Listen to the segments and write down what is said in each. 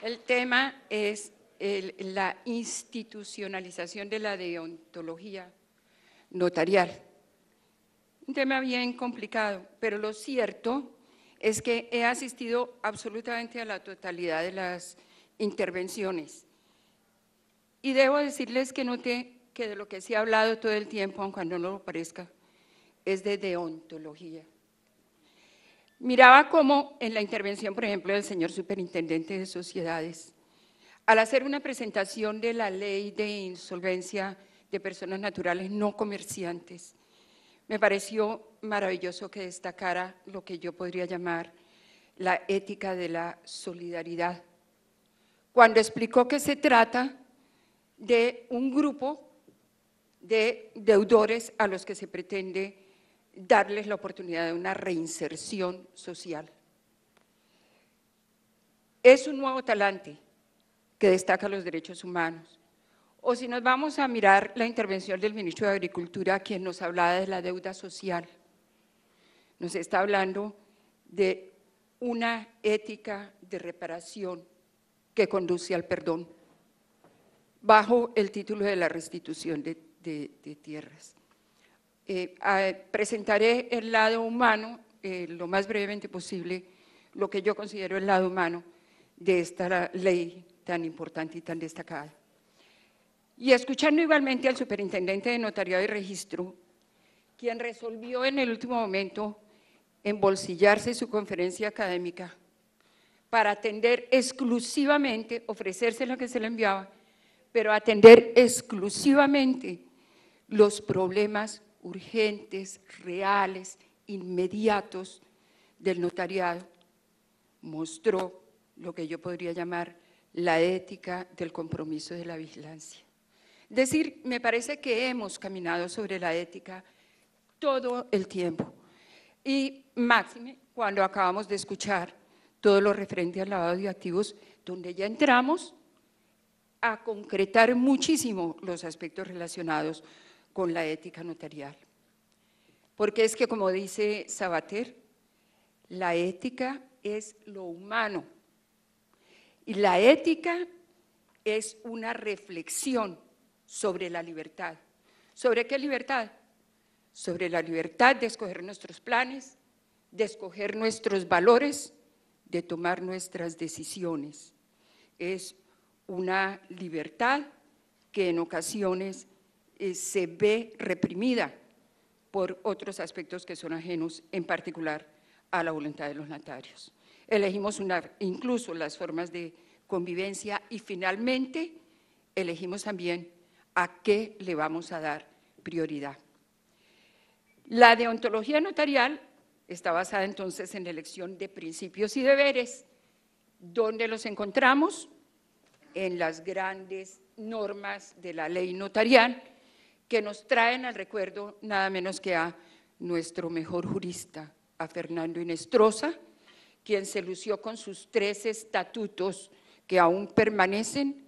El tema es la institucionalización de la deontología notarial. Un tema bien complicado, pero lo cierto es que he asistido absolutamente a la totalidad de las intervenciones. Y debo decirles que noté que de lo que se ha hablado todo el tiempo, aunque no lo parezca, es de deontología. Miraba cómo en la intervención, por ejemplo, del señor superintendente de sociedades, al hacer una presentación de la ley de insolvencia de personas naturales no comerciantes, me pareció maravilloso que destacara lo que yo podría llamar la ética de la solidaridad, cuando explicó que se trata de un grupo de deudores a los que se pretende darles la oportunidad de una reinserción social. Es un nuevo talante que destaca los derechos humanos. O si nos vamos a mirar la intervención del ministro de Agricultura, quien nos hablaba de la deuda social, nos está hablando de una ética de reparación que conduce al perdón, bajo el título de la restitución de tierras. Presentaré el lado humano, lo más brevemente posible, lo que yo considero el lado humano de esta ley tan importante y tan destacada. Y escuchando igualmente al superintendente de Notariado y Registro, quien resolvió en el último momento embolsillarse su conferencia académica para atender exclusivamente, ofrecerse lo que se le enviaba, pero atender exclusivamente los problemas urgentes, reales, inmediatos del notariado, mostró lo que yo podría llamar la ética del compromiso de la vigilancia. Es decir, me parece que hemos caminado sobre la ética todo el tiempo y máxime cuando acabamos de escuchar todo lo referente al lavado de activos, donde ya entramos a concretar muchísimo los aspectos relacionados con la ética notarial. Porque es que, como dice Sabater, la ética es lo humano y la ética es una reflexión sobre la libertad. ¿Sobre qué libertad? Sobre la libertad de escoger nuestros planes, de escoger nuestros valores, de tomar nuestras decisiones. Es una libertad que en ocasiones se ve reprimida por otros aspectos que son ajenos, en particular a la voluntad de los notarios. Elegimos incluso las formas de convivencia y finalmente elegimos también a qué le vamos a dar prioridad. La deontología notarial está basada entonces en la elección de principios y deberes. ¿Dónde los encontramos? En las grandes normas de la ley notarial que nos traen al recuerdo nada menos que a nuestro mejor jurista, a Fernando Inestrosa, quien se lució con sus 3 estatutos que aún permanecen,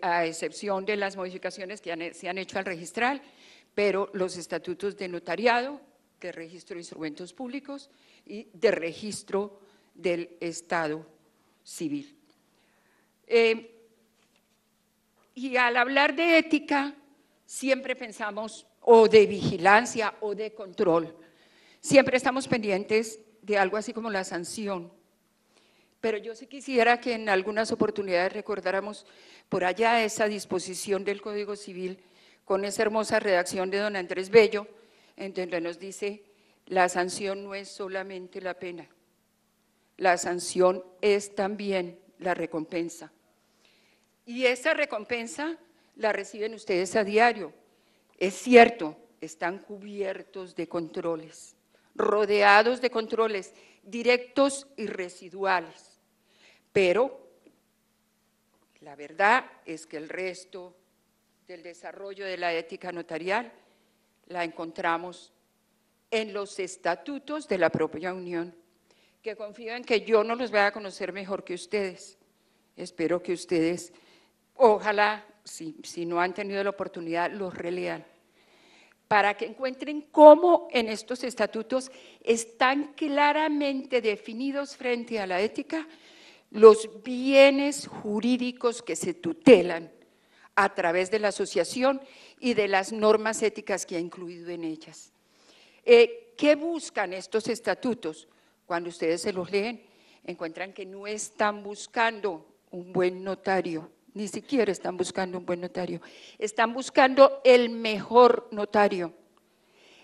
a excepción de las modificaciones que se han hecho al registral, pero los estatutos de notariado, de registro de instrumentos públicos y de registro del Estado civil. Y al hablar de ética, siempre pensamos o de vigilancia o de control, siempre estamos pendientes de algo así como la sanción. Pero yo sí quisiera que en algunas oportunidades recordáramos por allá esa disposición del Código Civil con esa hermosa redacción de don Andrés Bello, en donde nos dice, la sanción no es solamente la pena, la sanción es también la recompensa. Y esa recompensa la reciben ustedes a diario. Es cierto, están cubiertos de controles, rodeados de controles directos y residuales, pero la verdad es que el resto del desarrollo de la ética notarial la encontramos en los estatutos de la propia Unión, que confío en que yo no los voy a conocer mejor que ustedes. Espero que ustedes, ojalá, si no han tenido la oportunidad, los relean, para que encuentren cómo en estos estatutos están claramente definidos frente a la ética los bienes jurídicos que se tutelan a través de la asociación y de las normas éticas que ha incluido en ellas. ¿Qué buscan estos estatutos? Cuando ustedes se los leen, encuentran que no están buscando un buen notario, ni siquiera están buscando un buen notario, están buscando el mejor notario,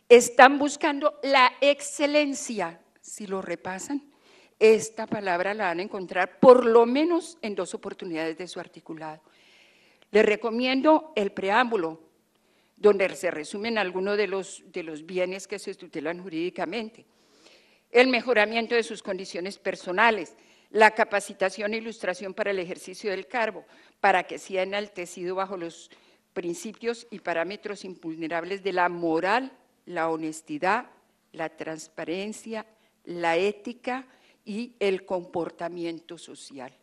están buscando la excelencia. Si lo repasan, esta palabra la van a encontrar por lo menos en 2 oportunidades de su articulado. Les recomiendo el preámbulo, donde se resumen algunos de los bienes que se tutelan jurídicamente. El mejoramiento de sus condiciones personales, la capacitación e ilustración para el ejercicio del cargo, para que sea enaltecido bajo los principios y parámetros invulnerables de la moral, la honestidad, la transparencia, la ética y el comportamiento social.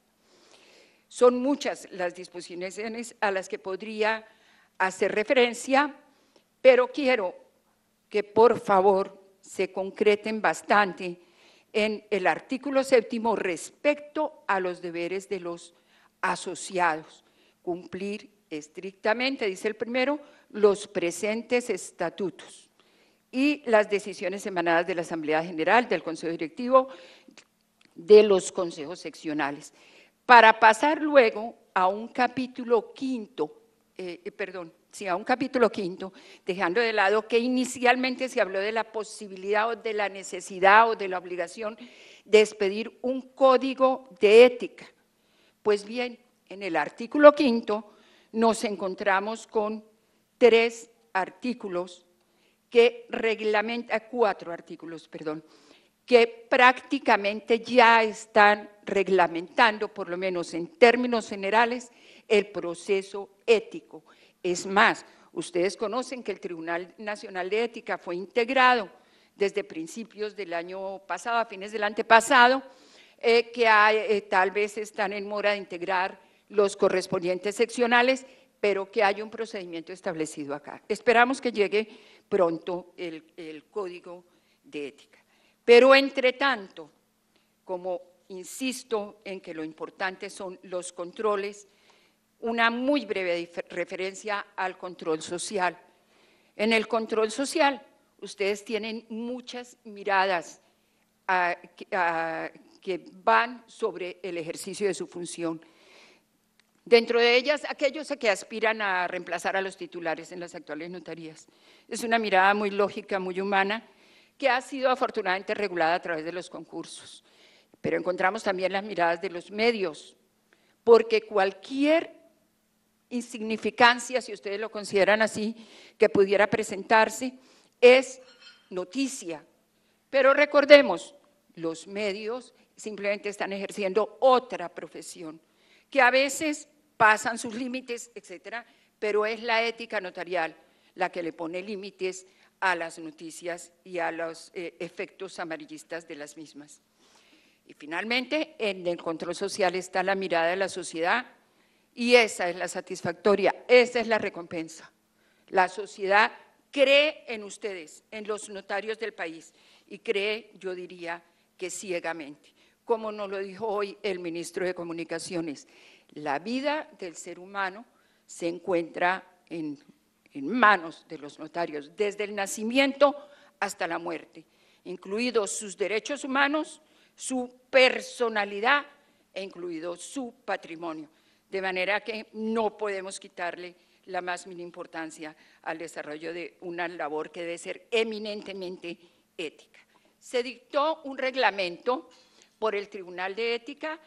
Son muchas las disposiciones a las que podría hacer referencia, pero quiero que por favor se concreten bastante en el artículo 7º respecto a los deberes de los asociados. Cumplir estrictamente, dice el primero, los presentes estatutos y las decisiones emanadas de la Asamblea General, del Consejo Directivo, de los consejos seccionales, para pasar luego a un capítulo quinto, a un capítulo quinto, dejando de lado que inicialmente se habló de la posibilidad o de la necesidad o de la obligación de expedir un código de ética. Pues bien, en el artículo quinto nos encontramos con 4 artículos, que prácticamente ya están reglamentando, por lo menos en términos generales, el proceso ético. Es más, ustedes conocen que el Tribunal Nacional de Ética fue integrado desde principios del año pasado, a fines del antepasado, tal vez están en mora de integrar los correspondientes seccionales, pero que hay un procedimiento establecido acá. Esperamos que llegue pronto el Código de Ética. Pero entre tanto, como insisto en que lo importante son los controles, una muy breve referencia al control social. En el control social, ustedes tienen muchas miradas que van sobre el ejercicio de su función. Dentro de ellas, aquellos que aspiran a reemplazar a los titulares en las actuales notarías. Es una mirada muy lógica, muy humana, que ha sido afortunadamente regulada a través de los concursos. Pero encontramos también las miradas de los medios, porque cualquier insignificancia, si ustedes lo consideran así, que pudiera presentarse, es noticia. Pero recordemos, los medios simplemente están ejerciendo otra profesión, que a veces pasan sus límites, etcétera, pero es la ética notarial la que le pone límites a las noticias y a los efectos amarillistas de las mismas. Y finalmente, en el control social está la mirada de la sociedad y esa es la satisfactoria, esa es la recompensa. La sociedad cree en ustedes, en los notarios del país y cree, yo diría, que ciegamente. Como nos lo dijo hoy el ministro de Comunicaciones, la vida del ser humano se encuentra en manos de los notarios, desde el nacimiento hasta la muerte, incluidos sus derechos humanos, su personalidad e incluido su patrimonio. De manera que no podemos quitarle la más mínima importancia al desarrollo de una labor que debe ser eminentemente ética. Se dictó un reglamento por el Tribunal de Ética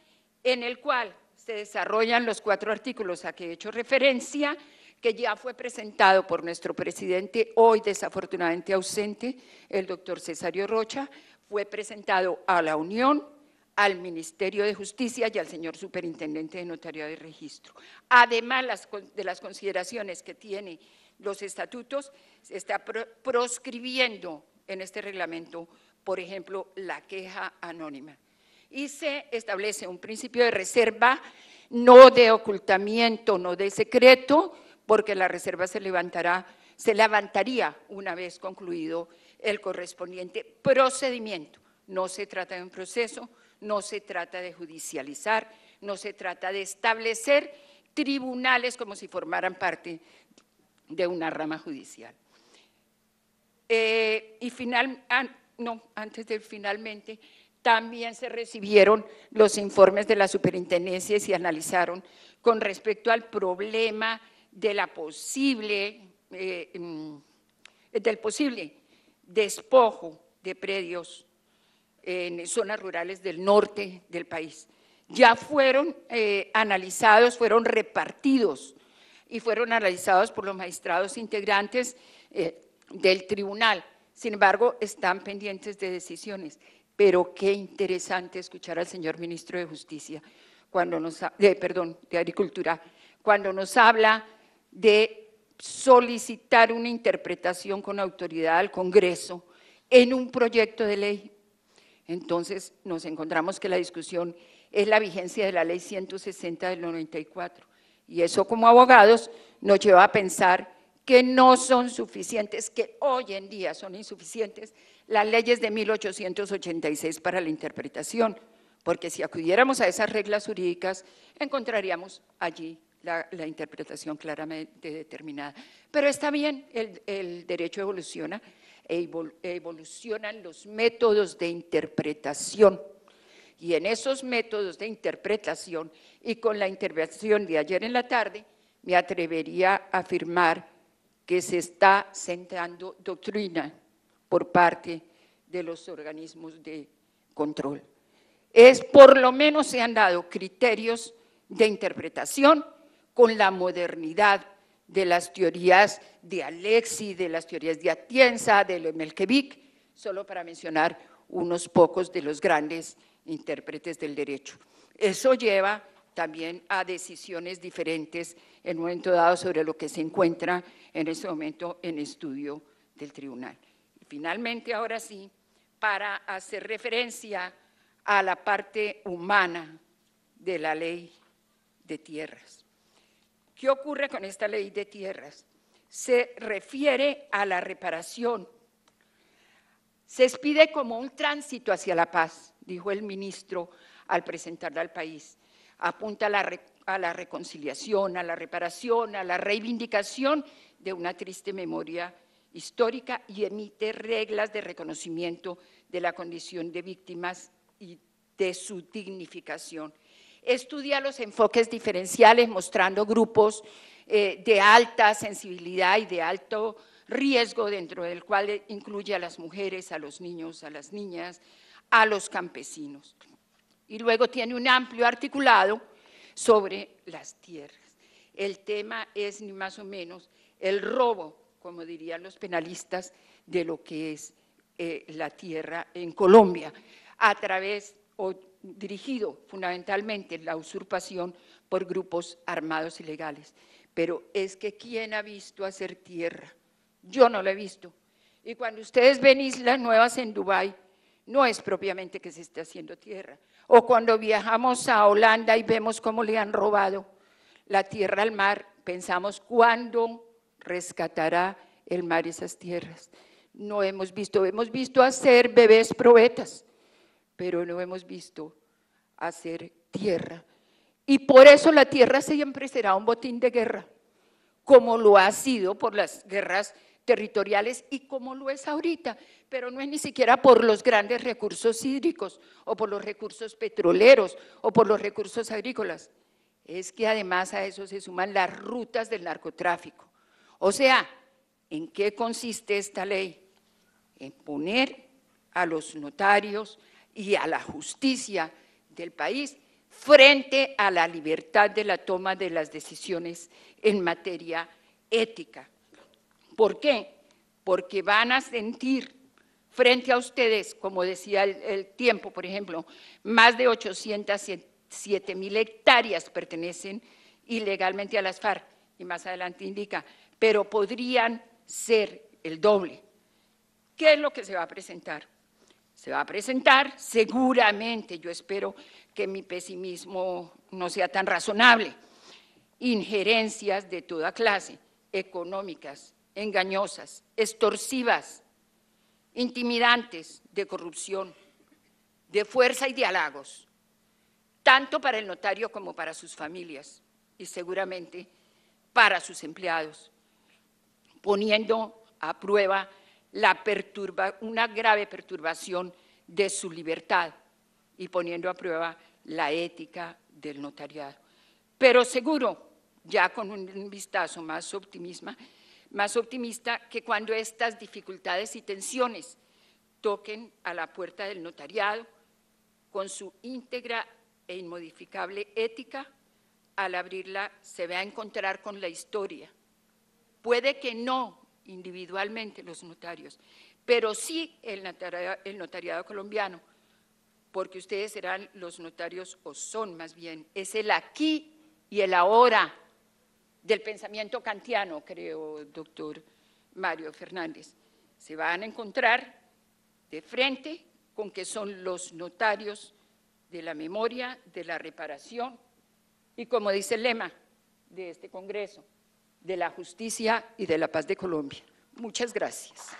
en el cual se desarrollan los 4 artículos a que he hecho referencia, que ya fue presentado por nuestro presidente, hoy desafortunadamente ausente, el doctor Cesario Rocha, fue presentado a la Unión, al Ministerio de Justicia y al señor Superintendente de Notariado y Registro. Además de las consideraciones que tiene los estatutos, se está proscribiendo en este reglamento, por ejemplo, la queja anónima. Y se establece un principio de reserva, no de ocultamiento, no de secreto, porque la reserva se levantaría una vez concluido el correspondiente procedimiento. No se trata de un proceso, no se trata de judicializar, no se trata de establecer tribunales como si formaran parte de una rama judicial. Antes de finalmente, también se recibieron los informes de la superintendencia y se analizaron con respecto al problema de la del posible despojo de predios en zonas rurales del norte del país. Ya fueron analizados, fueron repartidos y fueron analizados por los magistrados integrantes del tribunal. Sin embargo, están pendientes de decisiones. Pero qué interesante escuchar al señor ministro de Justicia, de Agricultura, cuando nos habla de solicitar una interpretación con autoridad al Congreso en un proyecto de ley. Entonces, nos encontramos que la discusión es la vigencia de la Ley 160 del 94. Y eso, como abogados, nos lleva a pensar que no son suficientes, que hoy en día son insuficientes las leyes de 1886 para la interpretación, porque si acudiéramos a esas reglas jurídicas, encontraríamos allí la interpretación claramente determinada. Pero está bien, el derecho evoluciona, evolucionan los métodos de interpretación. Y en esos métodos de interpretación, y con la intervención de ayer en la tarde, me atrevería a afirmar que se está sentando doctrina por parte de los organismos de control. Por lo menos se han dado criterios de interpretación con la modernidad de las teorías de Alexis, de las teorías de Atienza, de Melkevic, solo para mencionar unos pocos de los grandes intérpretes del derecho. Eso lleva también a decisiones diferentes en un momento dado sobre lo que se encuentra en este momento en estudio del tribunal. Y finalmente, ahora sí, para hacer referencia a la parte humana de la ley de tierras. ¿Qué ocurre con esta ley de tierras? Se refiere a la reparación. Se expide como un tránsito hacia la paz, dijo el ministro al presentarla al país. Apunta a la reconciliación, a la reparación, a la reivindicación de una triste memoria histórica y emite reglas de reconocimiento de la condición de víctimas y de su dignificación. Estudia los enfoques diferenciales mostrando grupos de alta sensibilidad y de alto riesgo, dentro del cual incluye a las mujeres, a los niños, a las niñas, a los campesinos. Y luego tiene un amplio articulado sobre las tierras. El tema es ni más o menos el robo, como dirían los penalistas, de lo que es la tierra en Colombia, a través o dirigido fundamentalmente la usurpación por grupos armados ilegales. Pero es que ¿quién ha visto hacer tierra? Yo no lo he visto. Y cuando ustedes ven islas nuevas en Dubái, no es propiamente que se esté haciendo tierra. O cuando viajamos a Holanda y vemos cómo le han robado la tierra al mar, pensamos, ¿cuándo rescatará el mar esas tierras? No hemos visto hacer bebés probetas, pero no hemos visto hacer tierra. Y por eso la tierra siempre será un botín de guerra, como lo ha sido por las guerras territoriales y como lo es ahorita, pero no es ni siquiera por los grandes recursos hídricos o por los recursos petroleros o por los recursos agrícolas. Es que además a eso se suman las rutas del narcotráfico. O sea, ¿en qué consiste esta ley? En poner a los notarios y a la justicia del país frente a la libertad de la toma de las decisiones en materia ética. ¿Por qué? Porque van a sentir frente a ustedes, como decía el Tiempo, por ejemplo, más de 807.000 hectáreas pertenecen ilegalmente a las FARC, y más adelante indica, pero podrían ser el doble. ¿Qué es lo que se va a presentar? Se va a presentar seguramente, yo espero que mi pesimismo no sea tan razonable, injerencias de toda clase, económicas, engañosas, extorsivas, intimidantes, de corrupción, de fuerza y de halagos, tanto para el notario como para sus familias y seguramente para sus empleados, poniendo a prueba una grave perturbación de su libertad y poniendo a prueba la ética del notariado. Pero seguro, ya con un vistazo más optimista, que cuando estas dificultades y tensiones toquen a la puerta del notariado, con su íntegra e inmodificable ética, al abrirla se va a encontrar con la historia. Puede que no individualmente los notarios, pero sí el notariado colombiano, porque ustedes serán los notarios, o son más bien, es el aquí y el ahora del pensamiento kantiano, creo, doctor Mario Fernández. Se van a encontrar de frente con que son los notarios de la memoria, de la reparación y, como dice el lema de este Congreso, de la justicia y de la paz de Colombia. Muchas gracias.